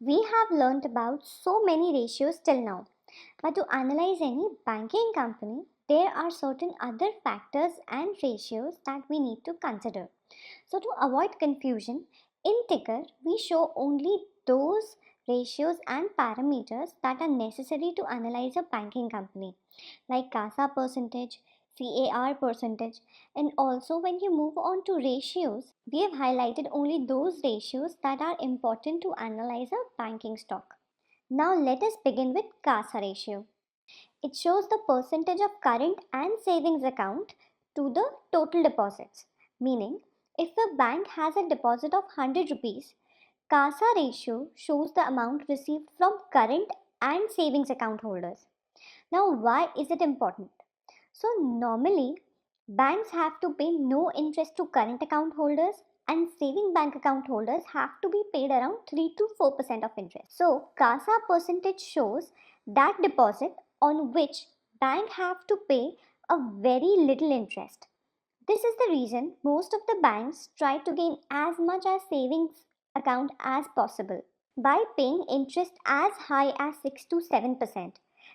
We have learnt about so many ratios till now, but to analyze any banking company, there are certain other factors and ratios that we need to consider. So, to avoid confusion, in Ticker we show only those ratios and parameters that are necessary to analyze a banking company, like CASA percentage, CAR percentage, and also when you move on to ratios, we have highlighted only those ratios that are important to analyze a banking stock. Now let us begin with CASA ratio. It shows the percentage of current and savings account to the total deposits. Meaning, if a bank has a deposit of 100 rupees, CASA ratio shows the amount received from current and savings account holders. Now, why is it important? So, normally, banks have to pay no interest to current account holders, and saving bank account holders have to be paid around 3 to 4% of interest. So, CASA percentage shows that deposit on which bank have to pay a very little interest. This is the reason most of the banks try to gain as much as savings account as possible by paying interest as high as 6 to 7%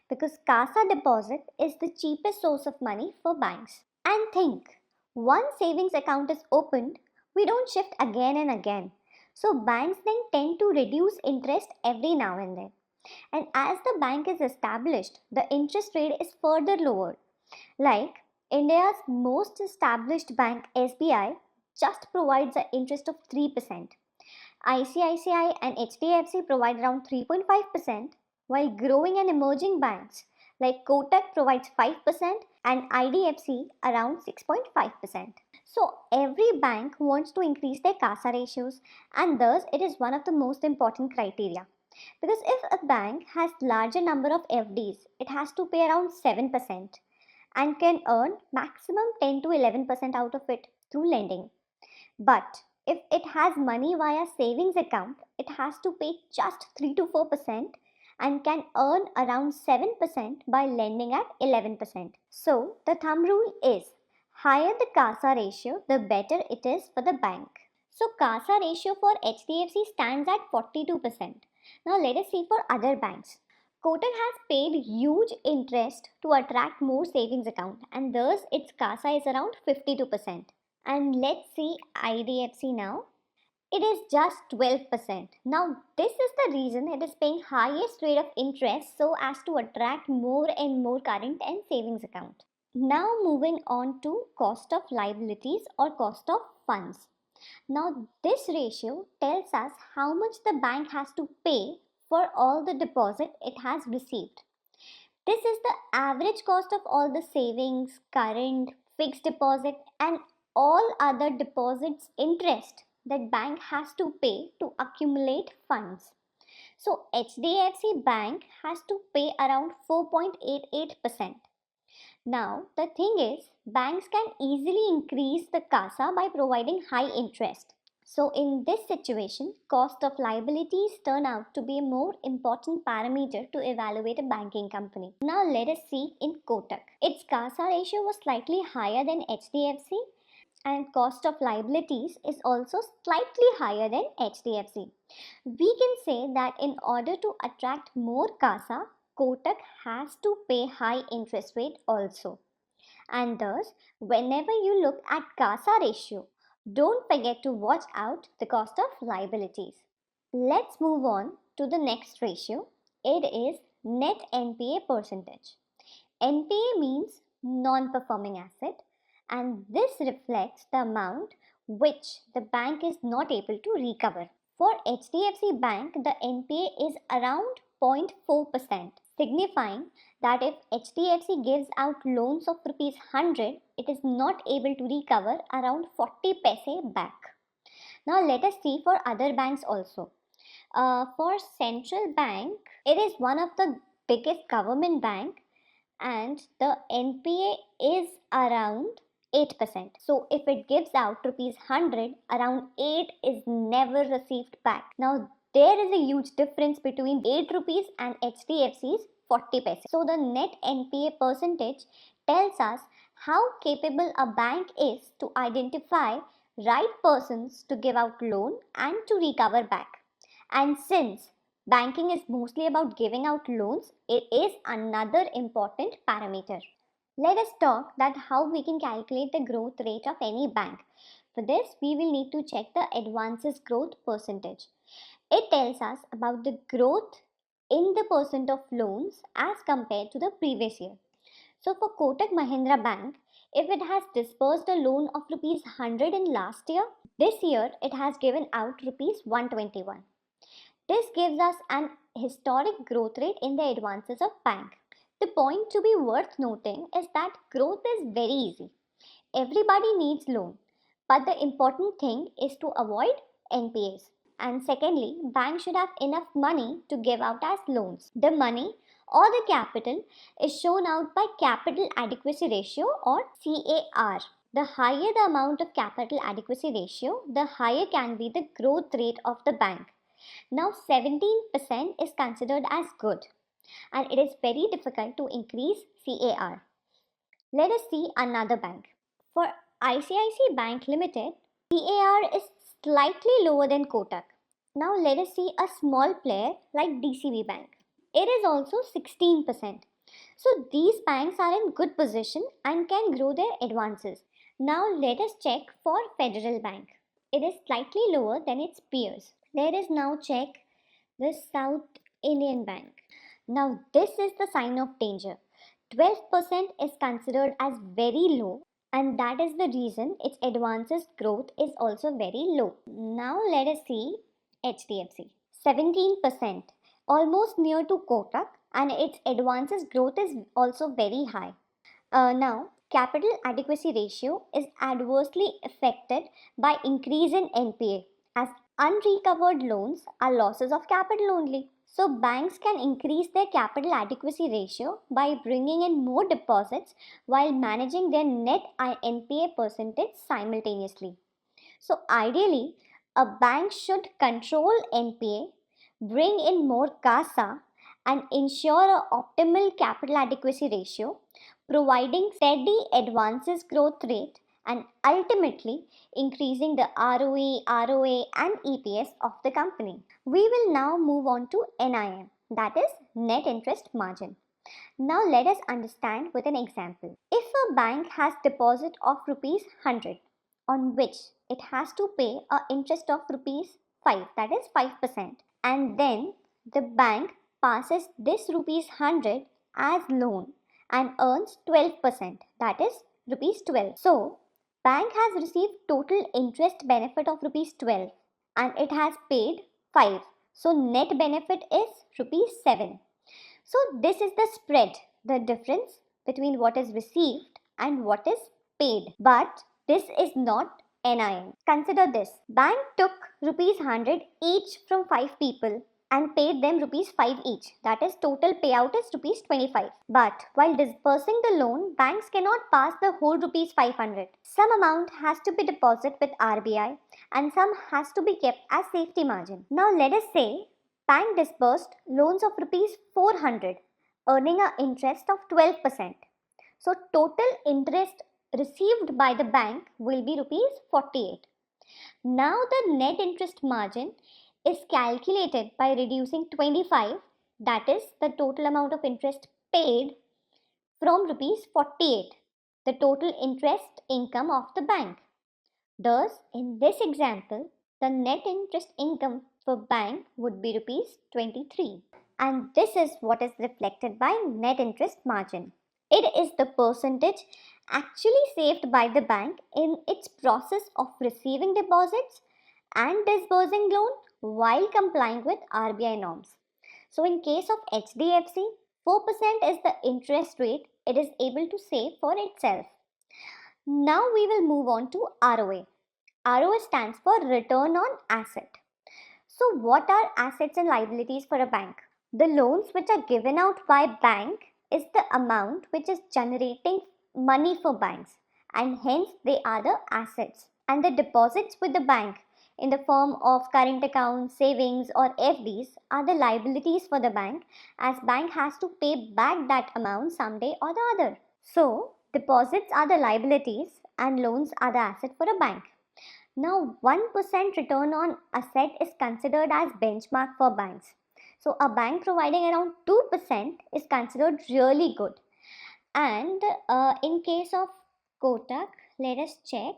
because CASA deposit is the cheapest source of money for banks. And think, once savings account is opened, we don't shift again and again. So banks then tend to reduce interest every now and then. And as the bank is established, the interest rate is further lowered. Like India's most established bank SBI just provides an interest of 3%. ICICI and HDFC provide around 3.5%, while growing and emerging banks like Kotak provides 5% and IDFC around 6.5%. So every bank wants to increase their CASA ratios, and thus it is one of the most important criteria. Because if a bank has larger number of FDs, it has to pay around 7% and can earn maximum 10 to 11% out of it through lending. But if it has money via savings account, it has to pay just 3 to 4% and can earn around 7% by lending at 11%. So the thumb rule is higher the CASA ratio, the better it is for the bank. So CASA ratio for HDFC stands at 42%. Now let us see for other banks. Kotak has paid huge interest to attract more savings account and thus its CASA is around 52%. And let's see IDFC now. It is just 12%. Now this is the reason it is paying highest rate of interest so as to attract more and more current and savings account. Now moving on to cost of liabilities or cost of funds. Now this ratio tells us how much the bank has to pay for all the deposit it has received. This is the average cost of all the savings, current, fixed deposit and all other deposits interest that bank has to pay to accumulate funds. So HDFC Bank has to pay around 4.88%. Now the thing is banks can easily increase the CASA by providing high interest. So in this situation, cost of liabilities turn out to be a more important parameter to evaluate a banking company. Now let us see in Kotak. Its CASA ratio was slightly higher than HDFC and cost of liabilities is also slightly higher than HDFC. We can say that in order to attract more CASA, Kotak has to pay high interest rate also. And thus, whenever you look at CASA ratio, don't forget to watch out the cost of liabilities. Let's move on to the next ratio. It is net NPA percentage. NPA means non-performing asset and this reflects the amount which the bank is not able to recover. For HDFC Bank, the NPA is around 0.4%, signifying that if HDFC gives out loans of rupees 100, it is not able to recover around 40 paise back. Now let us see for other banks also. For Central Bank, it is one of the biggest government bank and the NPA is around 8%. So if it gives out rupees 100, around 8 is never received back. Now there is a huge difference between 8 rupees and HDFC's 40 paise. So the net NPA percentage tells us how capable a bank is to identify right persons to give out loan and to recover back. And since banking is mostly about giving out loans, it is another important parameter. Let us talk that how we can calculate the growth rate of any bank. For this, we will need to check the advances growth percentage. It tells us about the growth in the percent of loans as compared to the previous year. So for Kotak Mahindra Bank, if it has disbursed a loan of rupees 100 in last year, this year it has given out rupees 121. This gives us an historic growth rate in the advances of bank. The point to be worth noting is that growth is very easy. Everybody needs loan, but the important thing is to avoid NPAs. And secondly, banks should have enough money to give out as loans. The money or the capital is shown out by capital adequacy ratio or CAR. The higher the amount of capital adequacy ratio, the higher can be the growth rate of the bank. Now 17% is considered as good and it is very difficult to increase CAR. Let us see another bank. For ICICI Bank Limited, CAR is slightly lower than Kotak. Now let us see a small player like DCB Bank. It is also 16%. So these banks are in good position and can grow their advances. Now let us check for Federal Bank. It is slightly lower than its peers. Let us now check the South Indian Bank. Now this is the sign of danger. 12% is considered as very low and that is the reason its advances growth is also very low. Now let us see HDFC. 17%, almost near to Kotak and its advances growth is also very high. Now capital adequacy ratio is adversely affected by increase in NPA as unrecovered loans are losses of capital only. So banks can increase their capital adequacy ratio by bringing in more deposits while managing their net NPA percentage simultaneously. So ideally, a bank should control NPA, bring in more CASA and ensure an optimal capital adequacy ratio, providing steady advances growth rate and ultimately increasing the ROE, ROA and EPS of the company. We will now move on to NIM, that is net interest margin. Now let us understand with an example. If a bank has deposit of rupees 100 on which it has to pay a interest of rupees 5, that is 5%, and then the bank passes this rupees 100 as loan and earns 12%, that is rupees 12. So bank has received total interest benefit of rupees 12 and it has paid 5. So net benefit is rupees 7. So this is the spread, the difference between what is received and what is paid. But this is not NIM. Consider this. Bank took rupees 100 each from 5 people and paid them rupees 5 each. That is total payout is rupees 25. But while disbursing the loan, banks cannot pass the whole rupees 500. Some amount has to be deposited with RBI and some has to be kept as safety margin. Now let us say bank disbursed loans of rupees 400 earning an interest of 12%. So total interest received by the bank will be rupees 48. Now the net interest margin is calculated by reducing 25, that is the total amount of interest paid, from rupees 48, the total interest income of the bank. Thus, in this example, the net interest income for bank would be rupees 23. And this is what is reflected by net interest margin. It is the percentage actually saved by the bank in its process of receiving deposits and disbursing loan while complying with RBI norms. So in case of HDFC, 4% is the interest rate it is able to save for itself. Now we will move on to ROA. ROA stands for return on asset. So what are assets and liabilities for a bank? The loans which are given out by bank is the amount which is generating money for banks and hence they are the assets. And the deposits with the bank in the form of current accounts, savings or FDs are the liabilities for the bank as bank has to pay back that amount someday or the other. So deposits are the liabilities and loans are the asset for a bank. Now 1% return on asset is considered as benchmark for banks. So a bank providing around 2% is considered really good. And in case of Kotak, let us check.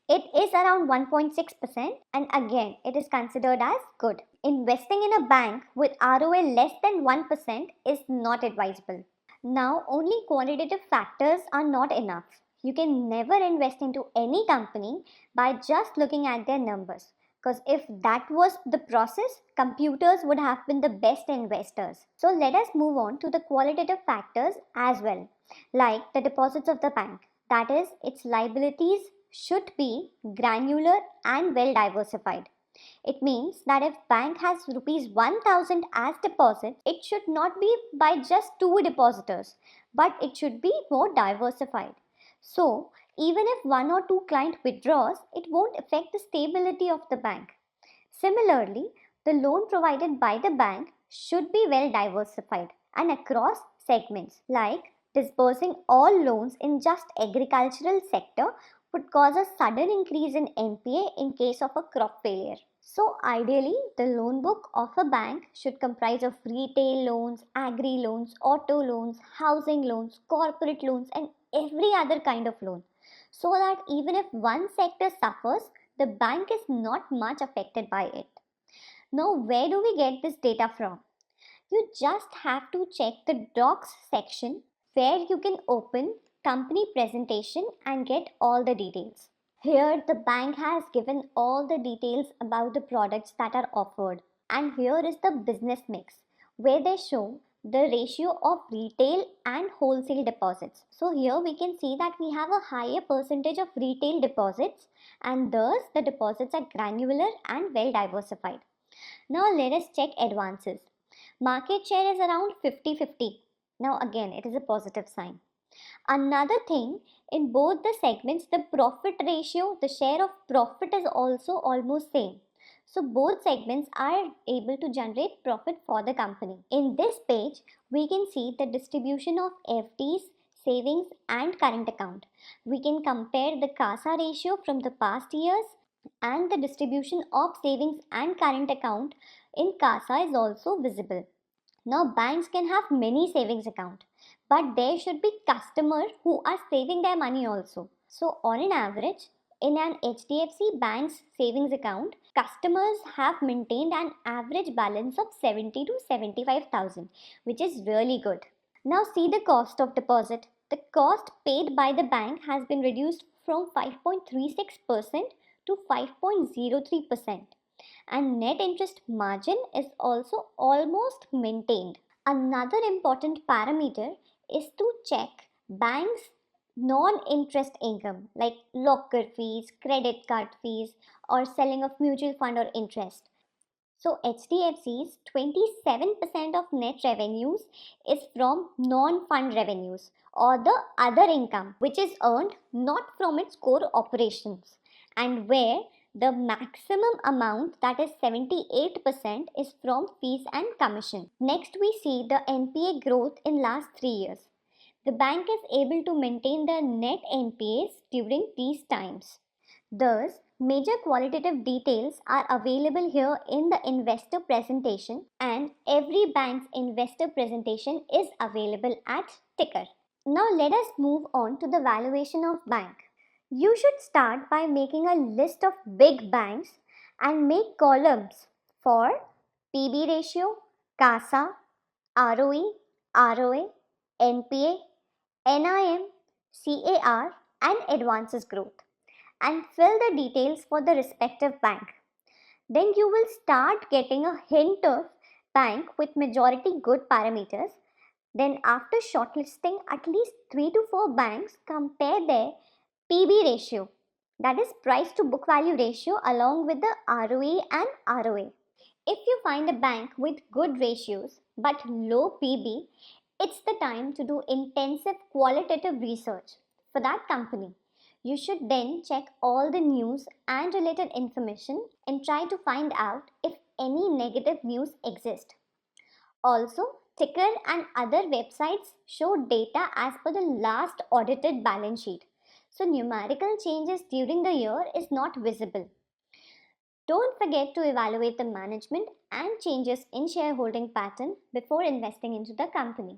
It is around 1.6%, and again, it is considered as good. Investing in a bank with ROA less than 1% is not advisable. Now, only quantitative factors are not enough. You can never invest into any company by just looking at their numbers. Because if that was the process, computers would have been the best investors. So let us move on to the qualitative factors as well, like the deposits of the bank. That is, its liabilities should be granular and well diversified. It means that if bank has rupees 1000 as deposit, it should not be by just two depositors, but it should be more diversified. So even if one or two client withdraws, it won't affect the stability of the bank. Similarly, the loan provided by the bank should be well diversified and across segments, like disbursing all loans in just agricultural sector would cause a sudden increase in NPA in case of a crop failure. So ideally, the loan book of a bank should comprise of retail loans, agri loans, auto loans, housing loans, corporate loans and every other kind of loan. So that even if one sector suffers, the bank is not much affected by it. Now, where do we get this data from? You just have to check the docs section where you can open company presentation and get all the details. Here the bank has given all the details about the products that are offered, and here is the business mix where they show the ratio of retail and wholesale deposits. So here we can see that we have a higher percentage of retail deposits and thus the deposits are granular and well diversified. Now let us check advances. Market share is around 50-50. Now again, it is a positive sign. Another thing, in both the segments, the profit ratio, the share of profit is also almost same. So both segments are able to generate profit for the company. In this page, we can see the distribution of FDs, savings and current account. We can compare the CASA ratio from the past years and the distribution of savings and current account in CASA is also visible. Now banks can have many savings account, but there should be customers who are saving their money also. So on an average, in an HDFC bank's savings account, customers have maintained an average balance of 70 to 75,000, which is really good. Now see the cost of deposit. The cost paid by the bank has been reduced from 5.36% to 5.03%, and net interest margin is also almost maintained. Another important parameter is to check banks' non-interest income like locker fees, credit card fees or selling of mutual fund or interest. So HDFC's 27% of net revenues is from non-fund revenues or the other income which is earned not from its core operations, and where the maximum amount, that is 78%, is from fees and commission. Next we see the NPA growth in last 3 years. The bank is able to maintain the net NPAs during these times. Thus, major qualitative details are available here in the investor presentation, and every bank's investor presentation is available at Ticker. Now let us move on to the valuation of bank. You should start by making a list of big banks and make columns for PB ratio, CASA, ROE, ROA, NPA, NIM, CAR and advances growth, and fill the details for the respective bank. Then you will start getting a hint of bank with majority good parameters. Then after shortlisting at least 3 to 4 banks, compare their PB ratio, that is price to book value ratio, along with the ROE and ROA. If you find a bank with good ratios but low PB, it's the time to do intensive qualitative research for that company. You should then check all the news and related information and try to find out if any negative news exists. Also, Ticker and other websites show data as per the last audited balance sheet. So numerical changes during the year is not visible. Don't forget to evaluate the management and changes in shareholding pattern before investing into the company.